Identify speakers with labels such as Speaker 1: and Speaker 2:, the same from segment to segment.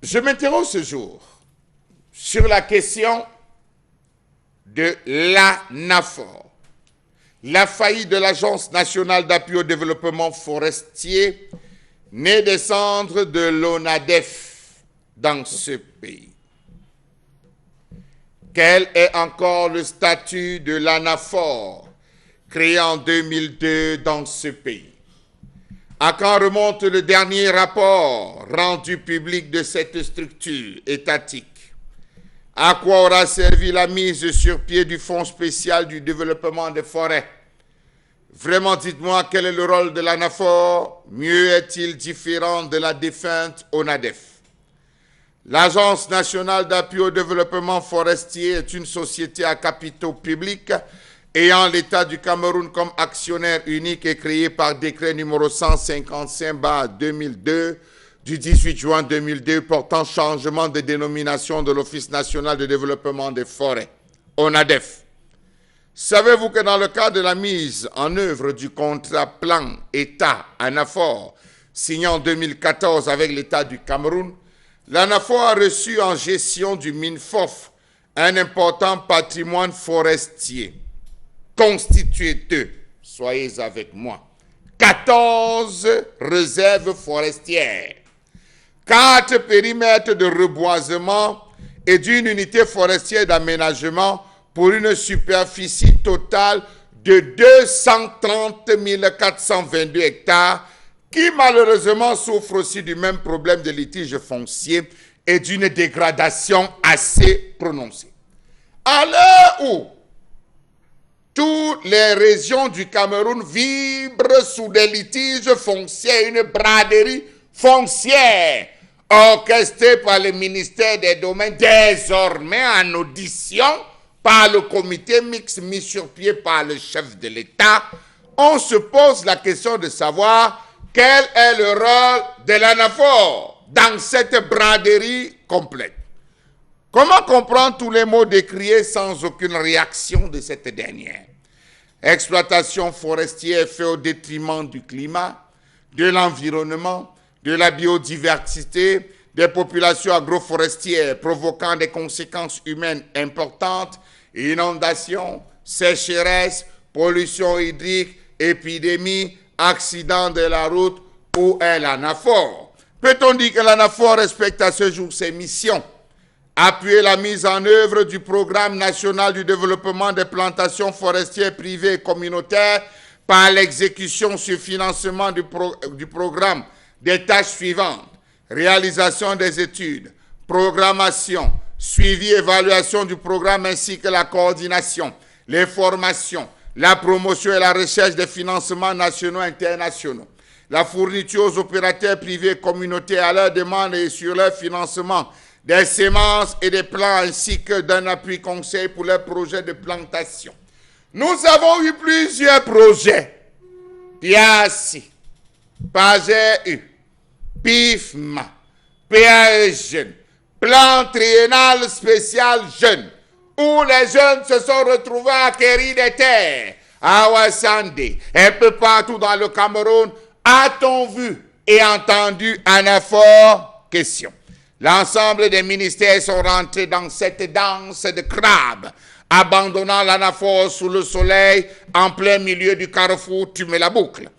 Speaker 1: Je m'interroge ce jour sur la question de l'ANAFOR, la faillite de l'Agence nationale d'appui au développement forestier, née des cendres de l'ONADEF dans ce pays. Quel est encore le statut de l'ANAFOR, créé en 2002 dans ce pays? À quand remonte le dernier rapport rendu public de cette structure étatique? À quoi aura servi la mise sur pied du Fonds spécial du développement des forêts? Vraiment, dites-moi, quel est le rôle de l'ANAFOR? Mieux est-il différent de la défunte ONADEF? L'Agence nationale d'appui au développement forestier est une société à capitaux publics ayant l'État du Cameroun comme actionnaire unique et créée par décret numéro 155/2002 du 18 juin 2002 portant changement de dénomination de l'Office national de développement des forêts, ONADEF. Savez-vous que dans le cadre de la mise en œuvre du contrat plan État-ANAFOR signé en 2014 avec l'État du Cameroun, l'ANAFOR a reçu en gestion du MINFOF un important patrimoine forestier constitué de, soyez avec moi, 14 réserves forestières, 4 périmètres de reboisement et d'une unité forestière d'aménagement pour une superficie totale de 230 422 hectares qui malheureusement souffre aussi du même problème de litige foncier et d'une dégradation assez prononcée. À l'heure où toutes les régions du Cameroun vibrent sous des litiges fonciers, une braderie foncière orchestrée par le ministère des Domaines, désormais en audition par le comité mixte mis sur pied par le chef de l'État, on se pose la question de savoir quel est le rôle de l'ANAFOR dans cette braderie complète. Comment comprendre tous les mots décriés sans aucune réaction de cette dernière? Exploitation forestière fait au détriment du climat, de l'environnement, de la biodiversité, des populations agroforestières provoquant des conséquences humaines importantes, inondations, sécheresse, pollution hydrique, épidémie, accidents de la route. Où est l'ANAFOR? Peut-on dire que l'ANAFOR respecte à ce jour ses missions? Appuyer la mise en œuvre du programme national du développement des plantations forestières privées et communautaires par l'exécution sur financement du programme des tâches suivantes: réalisation des études, programmation, suivi, évaluation du programme ainsi que la coordination, les formations, la promotion et la recherche des financements nationaux et internationaux, la fourniture aux opérateurs privés et communautaires à leur demande et sur leur financement des semences et des plants ainsi que d'un appui conseil pour leurs projets de plantation. Nous avons eu plusieurs projets. PIACI, PAGEU, PIFMA, PAE Jeunes, Plan triennal spécial jeunes, où les jeunes se sont retrouvés à acquérir des terres, à Ouassande, un peu partout dans le Cameroun. A-t-on vu et entendu ANAFOR? Question. L'ensemble des ministères sont rentrés dans cette danse de crabes, abandonnant l'ANAFOR sous le soleil en plein milieu du carrefour Tumé-la-Boucle.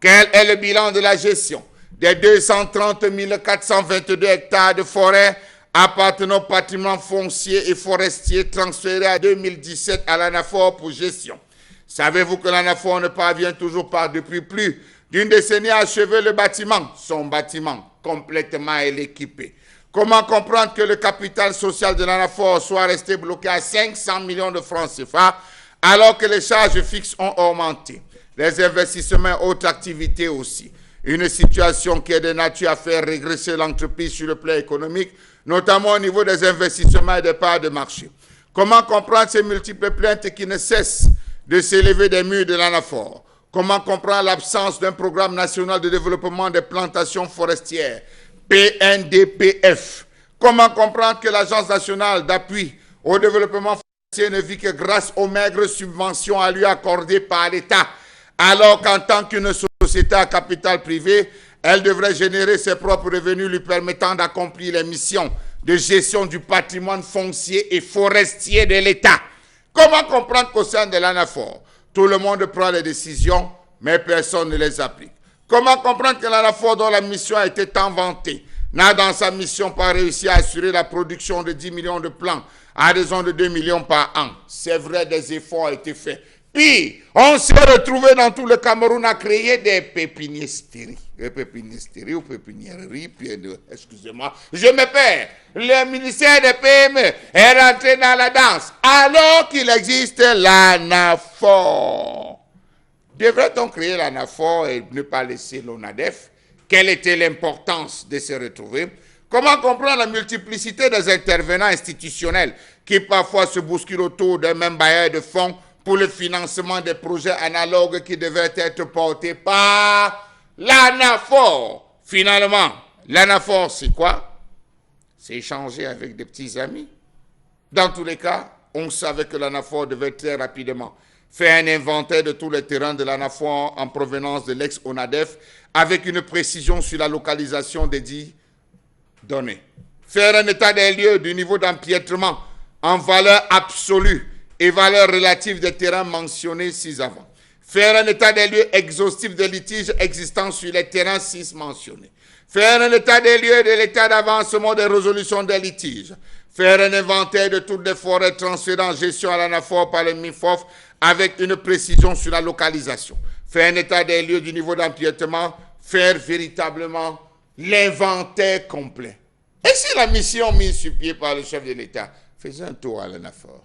Speaker 1: Quel est le bilan de la gestion des 230 422 hectares de forêt appartenant au patrimoine foncier et forestier transféré en 2017 à l'ANAFOR pour gestion? Savez-vous que l'ANAFOR ne parvient toujours pas depuis plus d'une décennie à achever le bâtiment, son bâtiment complètement équipé? Comment comprendre que le capital social de l'ANAFOR soit resté bloqué à 500 millions de francs CFA alors que les charges fixes ont augmenté, les investissements et autres activités aussi? Une situation qui est de nature à faire régresser l'entreprise sur le plan économique, notamment au niveau des investissements et des parts de marché. Comment comprendre ces multiples plaintes qui ne cessent de s'élever des murs de l'ANAFOR? Comment comprendre l'absence d'un programme national de développement des plantations forestières, PNDPF? Comment comprendre que l'Agence nationale d'appui au développement forestier ne vit que grâce aux maigres subventions à lui accordées par l'État, alors qu'en tant qu'une société à capital privé, Elle devrait générer ses propres revenus lui permettant d'accomplir les missions de gestion du patrimoine foncier et forestier de l'État. Comment comprendre qu'au sein de l'ANAFOR, tout le monde prend les décisions, mais personne ne les applique? Comment comprendre que l'ANAFOR, dont la mission a été tant vantée, n'a dans sa mission pas réussi à assurer la production de 10 millions de plants à raison de 2 millions par an? C'est vrai, des efforts ont été faits. Puis, on s'est retrouvé dans tout le Cameroun à créer des pépinisteries. Pépinisteries ou pépiniéreries, excusez-moi, je me perds. Le ministère des PME est rentré dans la danse alors qu'il existe l'ANAFOR. Devrait-on créer l'ANAFOR et ne pas laisser l'ONADEF? Quelle était l'importance de se retrouver? Comment comprendre la multiplicité des intervenants institutionnels qui parfois se bousculent autour d'un même bailleur de fonds pour le financement des projets analogues qui devaient être portés par l'ANAFOR? Finalement, l'ANAFOR, c'est quoi? C'est échanger avec des petits amis. Dans tous les cas, on savait que l'ANAFOR devait très rapidement faire un inventaire de tous les terrains de l'ANAFOR en provenance de l'ex-ONADEF avec une précision sur la localisation des dits données. Faire un état des lieux du niveau d'empiètement en valeur absolue et valeur relative des terrains mentionnés ci-avant. Faire un état des lieux exhaustif des litiges existants sur les terrains ci mentionnés. Faire un état des lieux de l'état d'avancement des résolutions des litiges. Faire un inventaire de toutes les forêts transférées en gestion à l'ANAFOR par le MIFOF avec une précision sur la localisation. Faire un état des lieux du niveau d'empiètement. Faire véritablement l'inventaire complet. Et si la mission mise sur pied par le chef de l'État? Faisait un tour à l'ANAFOR.